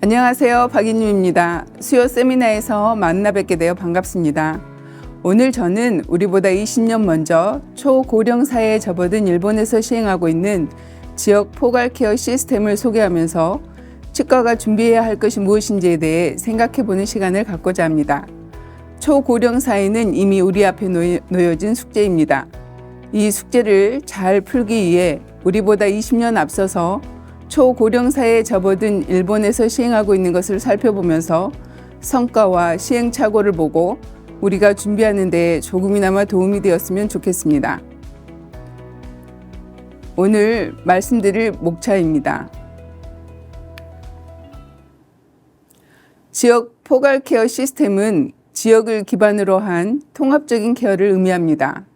안녕하세요. 박인유입니다. 수요 세미나에서 만나 뵙게 되어 반갑습니다. 오늘 저는 우리보다 20년 먼저 초고령 사회에 접어든 일본에서 시행하고 있는 지역 포괄 케어 시스템을 소개하면서 치과가 준비해야 할 것이 무엇인지에 대해 생각해보는 시간을 갖고자 합니다. 초고령 사회는 이미 우리 앞에 놓여진 숙제입니다. 이 숙제를 잘 풀기 위해 우리보다 20년 앞서서 초고령 사회에 접어든 일본에서 시행하고 있는 것을 살펴보면서 성과와 시행착오를 보고 우리가 준비하는 데 조금이나마 도움이 되었으면 좋겠습니다. 오늘 말씀드릴 목차입니다. 지역 포괄 케어 시스템은 지역을 기반으로 한 통합적인 케어를 의미합니다.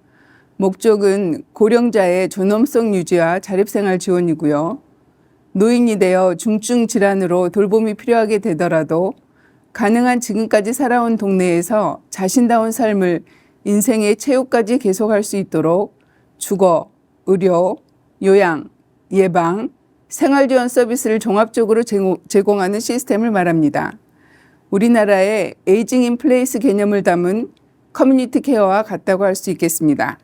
목적은 고령자의 존엄성 유지와 자립생활 지원이고요. 노인이 되어 중증 질환으로 돌봄이 필요하게 되더라도 가능한 지금까지 살아온 동네에서 자신다운 삶을 인생의 최후까지 계속할 수 있도록 주거, 의료, 요양, 예방, 생활지원 서비스를 종합적으로 제공하는 시스템을 말합니다. 우리나라의 에이징 인 플레이스 개념을 담은 커뮤니티 케어와 같다고 할 수 있겠습니다.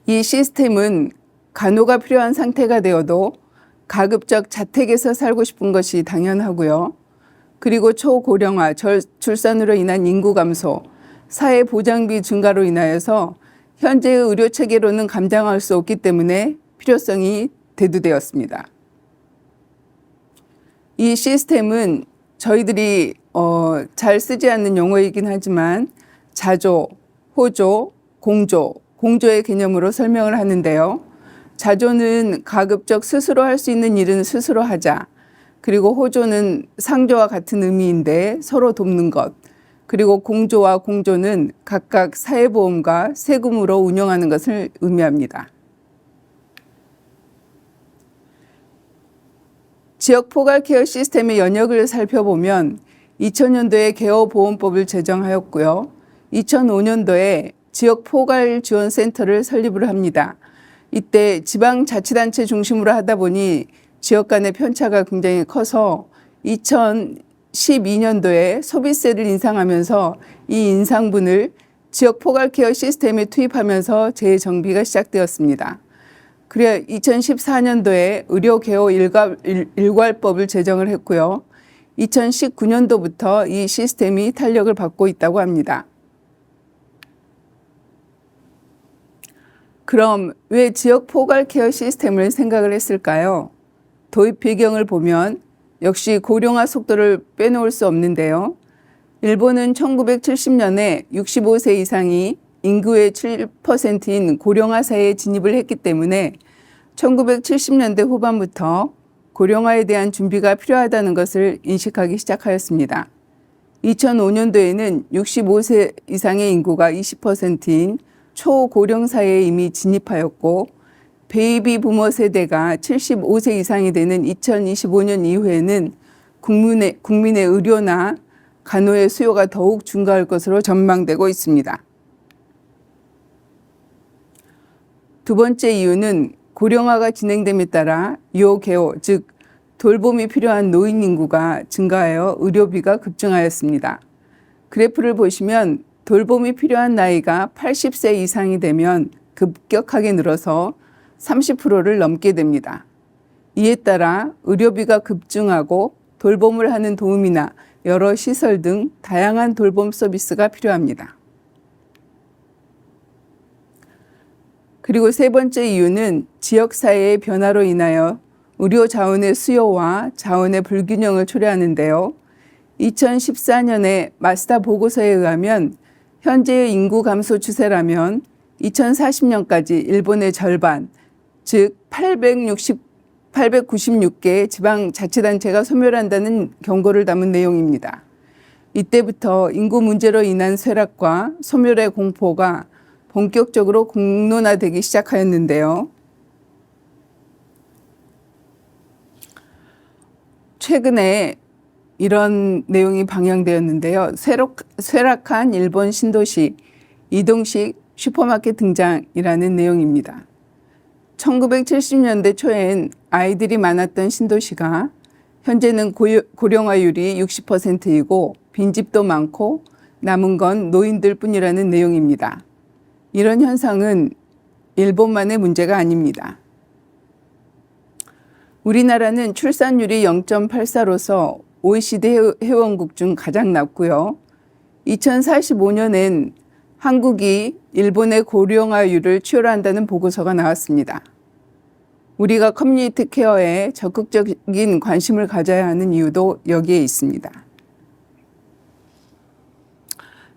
이 시스템은 간호가 필요한 상태가 되어도 가급적 자택에서 살고 싶은 것이 당연하고요. 그리고 초고령화, 출산으로 인한 인구 감소, 사회 보장비 증가로 인하여서 현재의 의료 체계로는 감당할 수 없기 때문에 필요성이 대두되었습니다. 이 시스템은 저희들이 잘 쓰지 않는 용어이긴 하지만 자조, 호조, 공조의 개념으로 설명을 하는데요. 자조는 가급적 스스로 할 수 있는 일은 스스로 하자. 그리고 호조는 상조와 같은 의미인데 서로 돕는 것. 그리고 공조와 공조는 각각 사회보험과 세금으로 운영하는 것을 의미합니다. 지역 포괄 케어 시스템의 연역을 살펴보면 2000년도에 개호보험법을 제정하였고요. 2005년도에 지역 포괄 지원센터를 설립을 합니다. 이때 지방자치단체 중심으로 하다 보니 지역 간의 편차가 굉장히 커서 2012년도에 소비세를 인상하면서 이 인상분을 지역 포괄 케어 시스템에 투입하면서 재정비가 시작되었습니다. 그래 2014년도에 의료개호 일괄법을 제정을 했고요. 2019년도부터 이 시스템이 탄력을 받고 있다고 합니다. 그럼 왜 지역 포괄 케어 시스템을 생각을 했을까요? 도입 배경을 보면 역시 고령화 속도를 빼놓을 수 없는데요. 일본은 1970년에 65세 이상이 인구의 7%인 고령화 사회에 진입을 했기 때문에 1970년대 후반부터 고령화에 대한 준비가 필요하다는 것을 인식하기 시작하였습니다. 2005년도에는 65세 이상의 인구가 20%인 초고령 사회에 이미 진입하였고 베이비 부머 세대가 75세 이상이 되는 2025년 이후에는 국민의 의료나 간호의 수요가 더욱 증가할 것으로 전망되고 있습니다. 두 번째 이유는 고령화가 진행됨에 따라 요개호, 즉 돌봄이 필요한 노인 인구가 증가하여 의료비가 급증하였습니다. 그래프를 보시면 돌봄이 필요한 나이가 80세 이상이 되면 급격하게 늘어서 30%를 넘게 됩니다. 이에 따라 의료비가 급증하고 돌봄을 하는 도움이나 여러 시설 등 다양한 돌봄 서비스가 필요합니다. 그리고 세 번째 이유는 지역사회의 변화로 인하여 의료 자원의 수요와 자원의 불균형을 초래하는데요. 2014년에 마스다 보고서에 의하면 현재의 인구 감소 추세라면 2040년까지 일본의 절반, 즉 896개의 지방자치단체가 소멸한다는 경고를 담은 내용입니다. 이때부터 인구 문제로 인한 쇠락과 소멸의 공포가 본격적으로 공론화되기 시작하였는데요. 최근에 이런 내용이 방영되었는데요. 쇠락한 일본 신도시, 이동식 슈퍼마켓 등장이라는 내용입니다. 1970년대 초엔 아이들이 많았던 신도시가 현재는 고령화율이 60%이고 빈집도 많고 남은 건 노인들 뿐이라는 내용입니다. 이런 현상은 일본만의 문제가 아닙니다. 우리나라는 출산율이 0.84로서 OECD 회원국 중 가장 낮고요. 2045년엔 한국이 일본의 고령화율을 추월한다는 보고서가 나왔습니다. 우리가 커뮤니티 케어에 적극적인 관심을 가져야 하는 이유도 여기에 있습니다.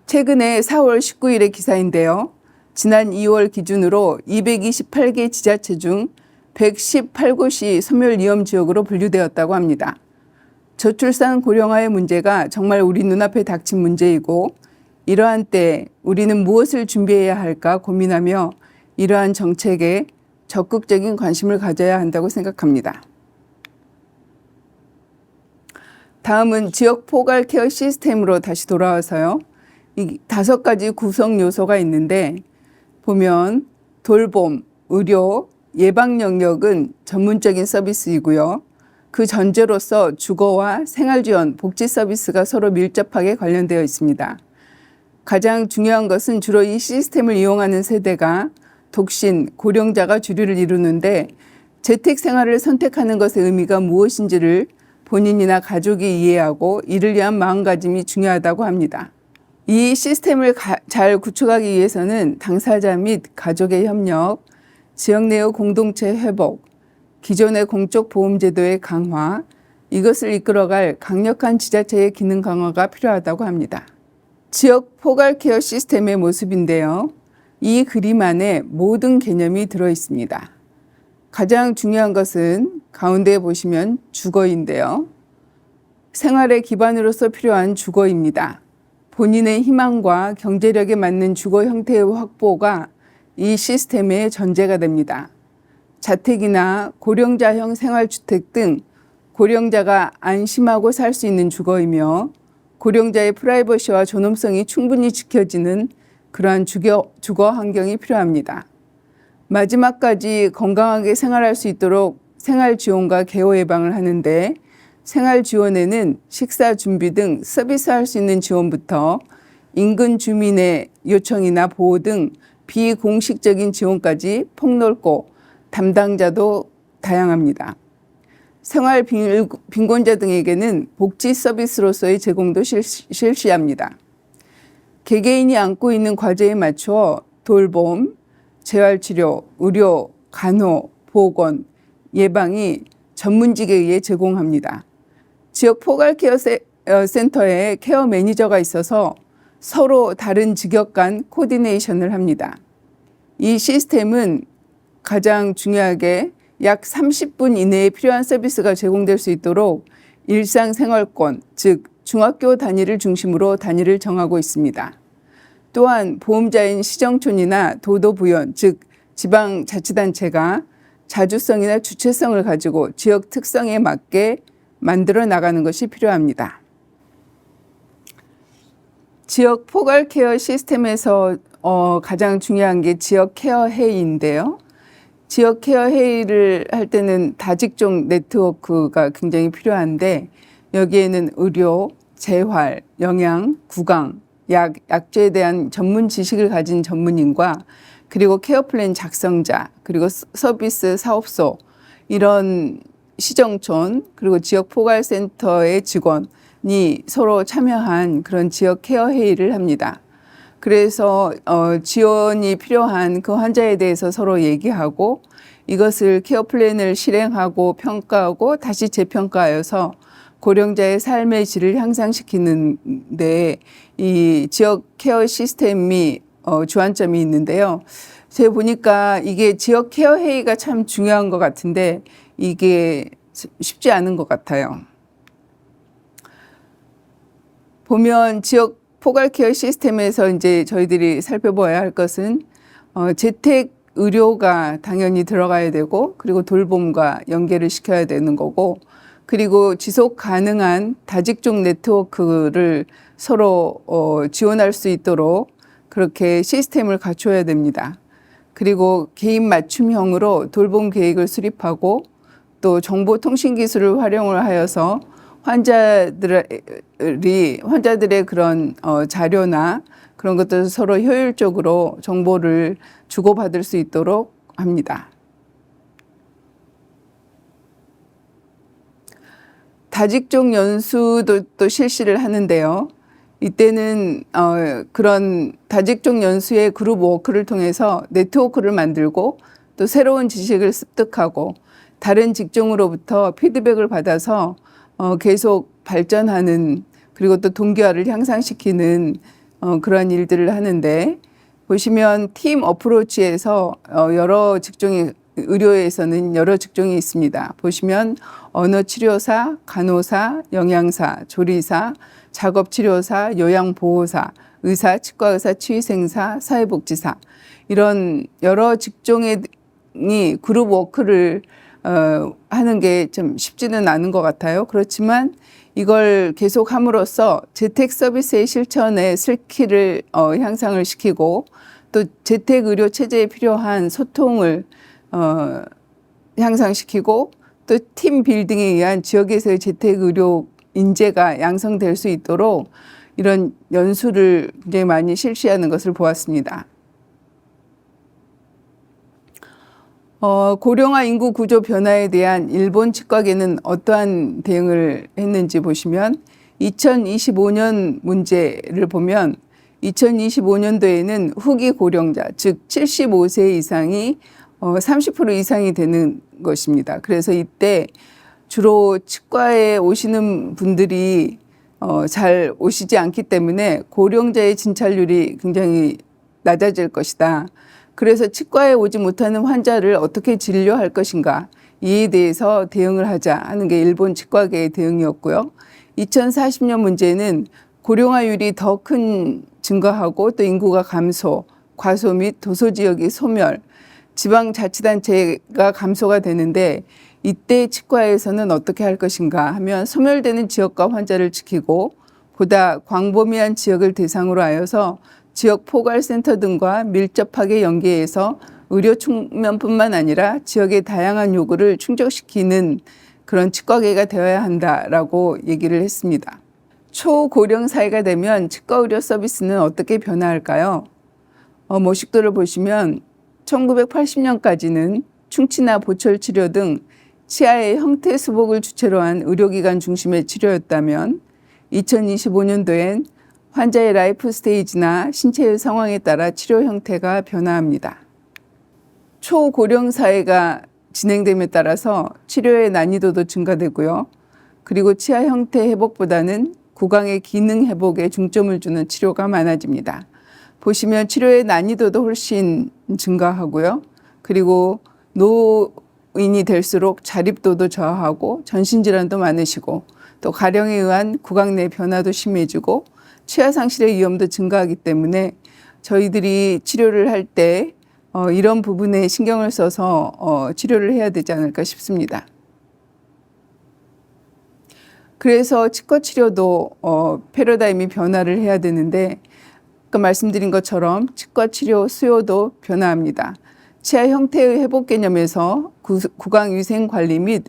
최근에 4월 19일의 기사인데요. 지난 2월 기준으로 228개 지자체 중 118곳이 소멸위험 지역으로 분류되었다고 합니다. 저출산 고령화의 문제가 정말 우리 눈앞에 닥친 문제이고 이러한 때 우리는 무엇을 준비해야 할까 고민하며 이러한 정책에 적극적인 관심을 가져야 한다고 생각합니다. 다음은 지역 포괄 케어 시스템으로 다시 돌아와서요. 이 5가지 구성 요소가 있는데 보면 돌봄, 의료, 예방 영역은 전문적인 서비스이고요. 그 전제로서 주거와 생활지원, 복지 서비스가 서로 밀접하게 관련되어 있습니다. 가장 중요한 것은 주로 이 시스템을 이용하는 세대가 독신, 고령자가 주류를 이루는데 재택 생활을 선택하는 것의 의미가 무엇인지를 본인이나 가족이 이해하고 이를 위한 마음가짐이 중요하다고 합니다. 이 시스템을 잘 구축하기 위해서는 당사자 및 가족의 협력, 지역 내의 공동체 회복, 기존의 공적 보험 제도의 강화, 이것을 이끌어갈 강력한 지자체의 기능 강화가 필요하다고 합니다. 지역 포괄 케어 시스템의 모습인데요. 이 그림 안에 모든 개념이 들어 있습니다. 가장 중요한 것은 가운데 보시면 주거인데요. 생활의 기반으로서 필요한 주거입니다. 본인의 희망과 경제력에 맞는 주거 형태의 확보가 이 시스템의 전제가 됩니다. 자택이나 고령자형 생활주택 등 고령자가 안심하고 살 수 있는 주거이며 고령자의 프라이버시와 존엄성이 충분히 지켜지는 그러한 주거 환경이 필요합니다. 마지막까지 건강하게 생활할 수 있도록 생활지원과 개호 예방을 하는데 생활지원에는 식사 준비 등 서비스할 수 있는 지원부터 인근 주민의 요청이나 보호 등 비공식적인 지원까지 폭넓고 담당자도 다양합니다. 생활 빈곤자 등에게는 복지 서비스로서의 제공도 실시합니다. 개개인이 안고 있는 과제에 맞추어 돌봄, 재활치료, 의료, 간호, 보건, 예방이 전문직에 의해 제공합니다. 지역 포괄 케어 센터에 케어 매니저가 있어서 서로 다른 직역 간 코디네이션을 합니다. 이 시스템은 가장 중요하게 약 30분 이내에 필요한 서비스가 제공될 수 있도록 일상생활권, 즉 중학교 단위를 중심으로 단위를 정하고 있습니다. 또한 보험자인 시정촌이나 도도부연, 즉 지방자치단체가 자주성이나 주체성을 가지고 지역 특성에 맞게 만들어 나가는 것이 필요합니다. 지역 포괄 케어 시스템에서 가장 중요한 게 지역 케어 회의인데요. 지역 케어 회의를 할 때는 다직종 네트워크가 굉장히 필요한데 여기에는 의료, 재활, 영양, 구강, 약제에 대한 전문 지식을 가진 전문인과 그리고 케어 플랜 작성자, 그리고 서비스 사업소, 이런 시정촌, 그리고 지역 포괄센터의 직원이 서로 참여한 그런 지역 케어 회의를 합니다. 그래서 지원이 필요한 그 환자에 대해서 서로 얘기하고 이것을 케어 플랜을 실행하고 평가하고 다시 재평가하여서 고령자의 삶의 질을 향상시키는 데 이 지역 케어 시스템이 주안점이 있는데요. 제가 보니까 이게 지역 케어 회의가 참 중요한 것 같은데 이게 쉽지 않은 것 같아요. 보면 지역 포괄 케어 시스템에서 이제 저희들이 살펴봐야 할 것은 재택 의료가 당연히 들어가야 되고 그리고 돌봄과 연계를 시켜야 되는 거고 그리고 지속 가능한 다직종 네트워크를 서로 지원할 수 있도록 그렇게 시스템을 갖춰야 됩니다. 그리고 개인 맞춤형으로 돌봄 계획을 수립하고 또 정보통신 기술을 활용을 하여서 환자들의 그런 자료나 그런 것들을 서로 효율적으로 정보를 주고받을 수 있도록 합니다. 다직종 연수도 또 실시를 하는데요. 이때는 그런 다직종 연수의 그룹 워크를 통해서 네트워크를 만들고 또 새로운 지식을 습득하고 다른 직종으로부터 피드백을 받아서 계속 발전하는, 그리고 또 동기화를 향상시키는 그런 일들을 하는데, 보시면 팀 어프로치에서 여러 직종이, 의료에서는 여러 직종이 있습니다. 보시면 언어치료사, 간호사, 영양사, 조리사, 작업치료사, 요양보호사, 의사, 치과의사, 치위생사, 사회복지사, 이런 여러 직종이 그룹 워크를 하는 게 좀 쉽지는 않은 것 같아요. 그렇지만 이걸 계속 함으로써 재택 서비스의 실천의 스킬을 향상을 시키고, 또 재택 의료 체제에 필요한 소통을 향상시키고, 또 팀 빌딩에 의한 지역에서의 재택 의료 인재가 양성될 수 있도록 이런 연수를 굉장히 많이 실시하는 것을 보았습니다. 고령화 인구 구조 변화에 대한 일본 치과계는 어떠한 대응을 했는지 보시면, 2025년 문제를 보면 2025년도에는 후기 고령자, 즉 75세 이상이 30% 이상이 되는 것입니다. 그래서 이때 주로 치과에 오시는 분들이 잘 오시지 않기 때문에 고령자의 진찰률이 굉장히 낮아질 것이다. 그래서 치과에 오지 못하는 환자를 어떻게 진료할 것인가, 이에 대해서 대응을 하자 하는 게 일본 치과계의 대응이었고요. 2040년 문제는 고령화율이 더 큰 증가하고 또 인구가 감소, 과소 및 도서 지역의 소멸, 지방자치단체가 감소가 되는데, 이때 치과에서는 어떻게 할 것인가 하면, 소멸되는 지역과 환자를 지키고 보다 광범위한 지역을 대상으로 하여서 지역 포괄센터 등과 밀접하게 연계해서 의료 측면뿐만 아니라 지역의 다양한 요구를 충족시키는 그런 치과계가 되어야 한다라고 얘기를 했습니다. 초고령 사회가 되면 치과 의료 서비스는 어떻게 변화할까요? 모식도를 보시면 1980년까지는 충치나 보철 치료 등 치아의 형태 수복을 주체로 한 의료기관 중심의 치료였다면, 2025년도엔 환자의 라이프 스테이지나 신체의 상황에 따라 치료 형태가 변화합니다. 초고령 사회가 진행됨에 따라서 치료의 난이도도 증가되고요. 그리고 치아 형태 회복보다는 구강의 기능 회복에 중점을 주는 치료가 많아집니다. 보시면 치료의 난이도도 훨씬 증가하고요. 그리고 노인이 될수록 자립도도 저하하고 전신질환도 많으시고, 또 가령에 의한 구강 내 변화도 심해지고 치아 상실의 위험도 증가하기 때문에 저희들이 치료를 할 때 이런 부분에 신경을 써서 치료를 해야 되지 않을까 싶습니다. 그래서 치과 치료도 패러다임이 변화를 해야 되는데, 아까 말씀드린 것처럼 치과 치료 수요도 변화합니다. 치아 형태의 회복 개념에서 구강 위생 관리 및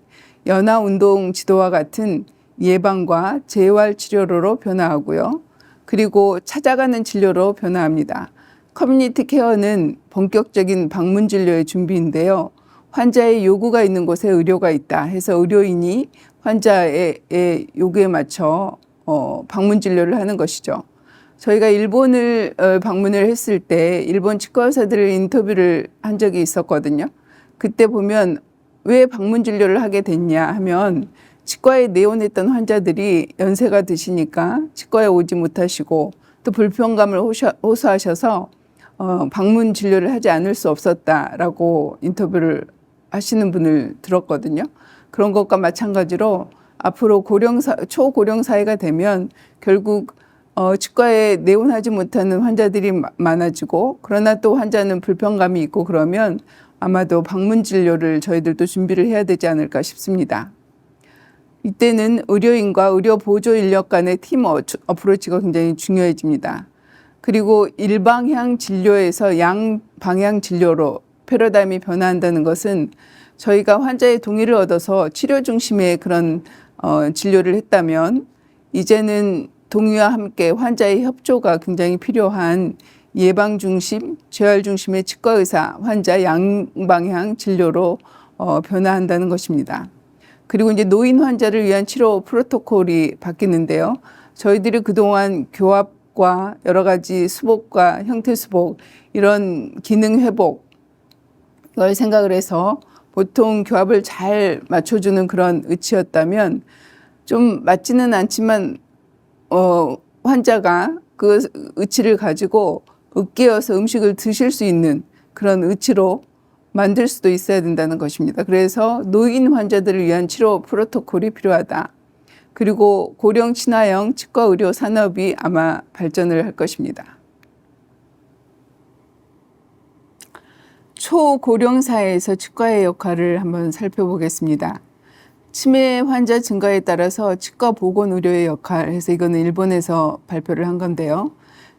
연화 운동 지도와 같은 예방과 재활 치료로 변화하고요. 그리고 찾아가는 진료로 변화합니다. 커뮤니티 케어는 본격적인 방문 진료의 준비인데요. 환자의 요구가 있는 곳에 의료가 있다 해서 의료인이 환자의 요구에 맞춰 방문 진료를 하는 것이죠. 저희가 일본을 방문을 했을 때 일본 치과 의사들을 인터뷰를 한 적이 있었거든요. 그때 보면 왜 방문 진료를 하게 됐냐 하면, 치과에 내원했던 환자들이 연세가 드시니까 치과에 오지 못하시고 또 불편감을 호소하셔서 방문 진료를 하지 않을 수 없었다라고 인터뷰를 하시는 분을 들었거든요. 그런 것과 마찬가지로 앞으로 초고령 사회가 되면 결국 치과에 내원하지 못하는 환자들이 많아지고, 그러나 또 환자는 불편감이 있고 그러면 아마도 방문 진료를 저희들도 준비를 해야 되지 않을까 싶습니다. 이때는 의료인과 의료 보조 인력 간의 팀 어프로치가 굉장히 중요해집니다. 그리고 일방향 진료에서 양방향 진료로 패러다임이 변화한다는 것은 저희가 환자의 동의를 얻어서 치료 중심의 그런 진료를 했다면 이제는 동의와 함께 환자의 협조가 굉장히 필요한 예방 중심, 재활 중심의 치과 의사, 환자 양방향 진료로 변화한다는 것입니다. 그리고 이제 노인 환자를 위한 치료 프로토콜이 바뀌는데요. 저희들이 그동안 교합과 여러 가지 수복과 형태 수복, 이런 기능 회복, 이걸 생각을 해서 보통 교합을 잘 맞춰주는 그런 의치였다면 좀 맞지는 않지만 환자가 그 의치를 가지고 으깨어서 음식을 드실 수 있는 그런 의치로 만들 수도 있어야 된다는 것입니다. 그래서 노인 환자들을 위한 치료 프로토콜이 필요하다. 그리고 고령 친화형 치과 의료 산업이 아마 발전을 할 것입니다. 초고령 사회에서 치과의 역할을 한번 살펴보겠습니다. 치매 환자 증가에 따라서 치과 보건 의료의 역할 해서 이거는 일본에서 발표를 한 건데요.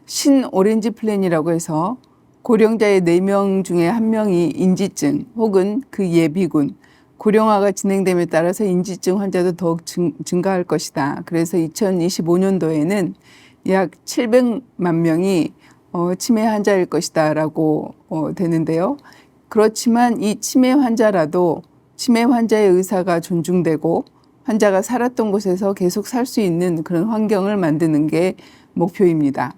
신 오렌지 플랜이라고 해서 고령자의 4명 중에 1명이 인지증 혹은 그 예비군, 고령화가 진행됨에 따라서 인지증 환자도 더욱 증가할 것이다. 그래서 2025년도에는 약 700만 명이 치매 환자일 것이다 라고 되는데요. 그렇지만 이 치매 환자라도 치매 환자의 의사가 존중되고 환자가 살았던 곳에서 계속 살 수 있는 그런 환경을 만드는 게 목표입니다.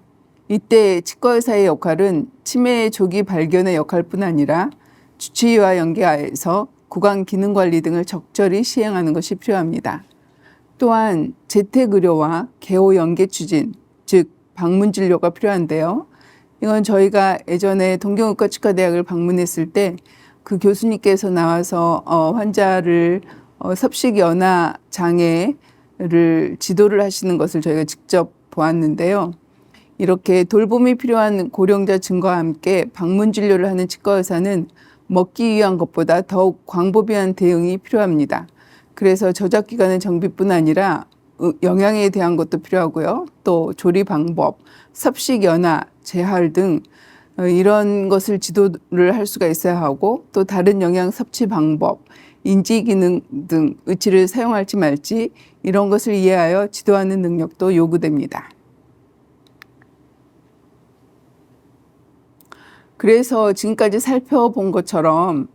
이때 치과 의사의 역할은 치매의 조기 발견의 역할뿐 아니라 주치의와 연계하여서 구강 기능 관리 등을 적절히 시행하는 것이 필요합니다. 또한 재택의료와 개호 연계 추진, 즉 방문 진료가 필요한데요. 이건 저희가 예전에 동경의과 치과대학을 방문했을 때 그 교수님께서 나와서 환자를 섭식 연화 장애를 지도를 하시는 것을 저희가 직접 보았는데요. 이렇게 돌봄이 필요한 고령자 증가와 함께 방문 진료를 하는 치과 의사는 먹기 위한 것보다 더욱 광범위한 대응이 필요합니다. 그래서 저작 기간의 정비뿐 아니라 영양에 대한 것도 필요하고요. 또 조리 방법, 섭식 연화, 재활 등 이런 것을 지도를 할 수가 있어야 하고 또 다른 영양 섭취 방법, 인지 기능 등 의치를 사용할지 말지 이런 것을 이해하여 지도하는 능력도 요구됩니다. 그래서 지금까지 살펴본 것처럼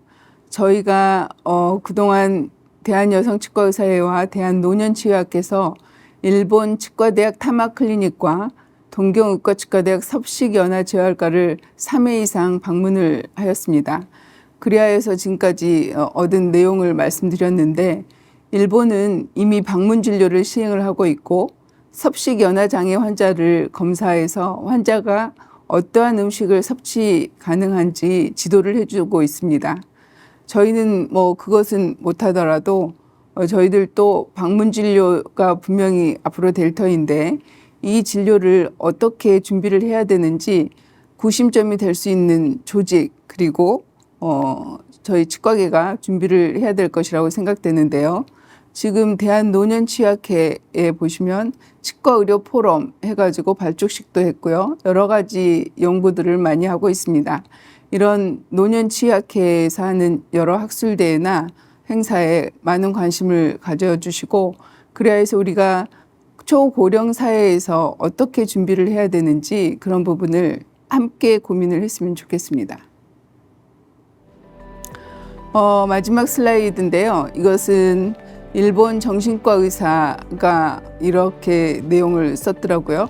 저희가 그동안 대한여성치과의사회와 대한노년치의학회에서 일본 치과대학 타마클리닉과 동경의과치과대학 섭식연화재활과를 3회 이상 방문을 하였습니다. 그리하여서 지금까지 얻은 내용을 말씀드렸는데 일본은 이미 방문 진료를 시행을 하고 있고 섭식연화장애 환자를 검사해서 환자가 어떠한 음식을 섭취 가능한지 지도를 해주고 있습니다. 저희는 그것은 못하더라도 저희들도 방문 진료가 분명히 앞으로 될 터인데 이 진료를 어떻게 준비를 해야 되는지 구심점이 될 수 있는 조직 그리고 저희 치과계가 준비를 해야 될 것이라고 생각되는데요. 지금 대한노년치의학회에 보시면 치과의료 포럼 해가지고 발족식도 했고요. 여러 가지 연구들을 많이 하고 있습니다. 이런 노년치의학회에서 하는 여러 학술대회나 행사에 많은 관심을 가져주시고 그래야 해서 우리가 초고령 사회에서 어떻게 준비를 해야 되는지 그런 부분을 함께 고민을 했으면 좋겠습니다. 마지막 슬라이드인데요. 이것은 일본 정신과 의사가 이렇게 내용을 썼더라고요.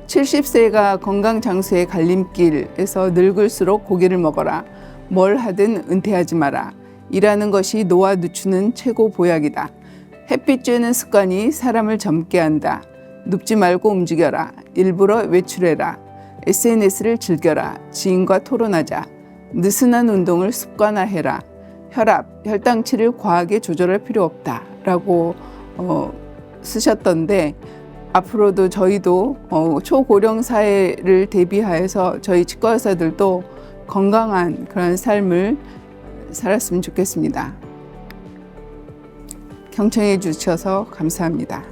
70세가 건강 장수의 갈림길에서 늙을수록 고기를 먹어라. 뭘 하든 은퇴하지 마라. 일하는 것이 노화 늦추는 최고 보약이다. 햇빛 쬐는 습관이 사람을 젊게 한다. 눕지 말고 움직여라. 일부러 외출해라. SNS를 즐겨라. 지인과 토론하자. 느슨한 운동을 습관화해라. 혈압, 혈당치를 과하게 조절할 필요 없다. 라고 쓰셨던데 앞으로도 저희도 초고령 사회를 대비하여서 저희 치과 의사들도 건강한 그런 삶을 살았으면 좋겠습니다. 경청해 주셔서 감사합니다.